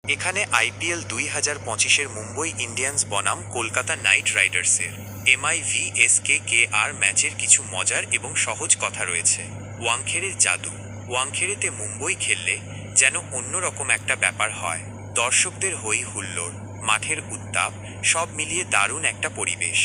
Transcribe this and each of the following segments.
এখানে IPL 2025-এর Mumbai Indians বনাম Kolkata night রাইডার্সের MIVS-KKR ম্যাচের কিছু মজার এবং সহজ কথা রয়েছে। ওয়াংখেড়ের জাদু। ওয়াংখেড়েতে মুম্বই খেললে যেন অন্যরকম একটা ব্যাপার হয়। দর্শকদের হই হুল্লোড়, মাঠের উত্তাপ, সব মিলিয়ে দারুণ একটা পরিবেশ।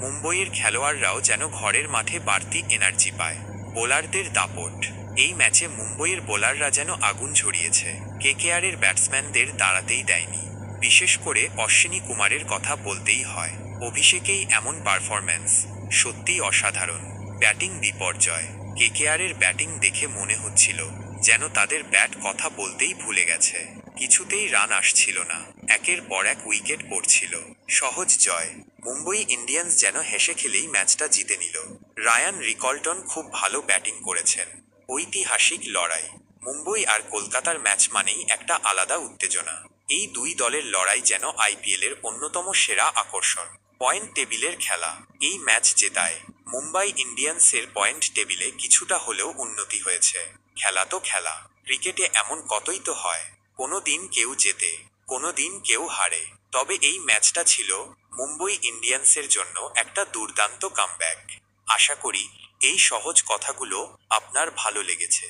মুম্বইয়ের খেলোয়াড়রাও যেন ঘরের মাঠে বাড়তি এনার্জি পায়। বোলারদের দাপট। এই ম্যাচে মুম্বইয়ের বোলাররা যেন আগুন ঝরিয়েছে। কেকেআরের ব্যাটসম্যানদের দাঁড়াতেই দেয়নি। বিশেষ করে অশ্বিনী কুমারের কথা বলতেই হয়। অভিষেকেই এমন পারফরম্যান্স সত্যিই অসাধারণ। ব্যাটিং বিপর্যয়। কেকেআরের ব্যাটিং দেখে মনে হচ্ছিল যেন তাদের ব্যাট কথা বলতেই ভুলে গেছে। কিছুতেই রান আসছিল না, একের পর এক উইকেট পড়ছিল। সহজ জয়। মুম্বই ইন্ডিয়ান্স যেন হেসে খেলেই ম্যাচটা জিতে নিল। রায়ান রিকল্টন খুব ভালো ব্যাটিং করেছেন। ঐতিহাসিক লড়াই। মুম্বই আর কলকাতার ম্যাচ মানেই একটা আলাদা উত্তেজনা। এই দুই দলের লড়াই যেন আইপিএলের অন্যতম সেরা আকর্ষণ। পয়েন্ট টেবিলের খেলা। এই ম্যাচ জেতায় মুম্বাই ইন্ডিয়ান্সের পয়েন্ট টেবিলে কিছুটা হলেও উন্নতি হয়েছে। খেলা তো খেলা, ক্রিকেটে এমন কতই তো হয়। কোনো দিন কেউ জেতে, কোনো দিন কেউ হারে। তবে এই ম্যাচটা ছিল মুম্বই ইন্ডিয়ান্সের জন্য একটা দুর্দান্ত কামব্যাক। আশা করি এই সহজ কথাগুলো আপনার ভালো লেগেছে।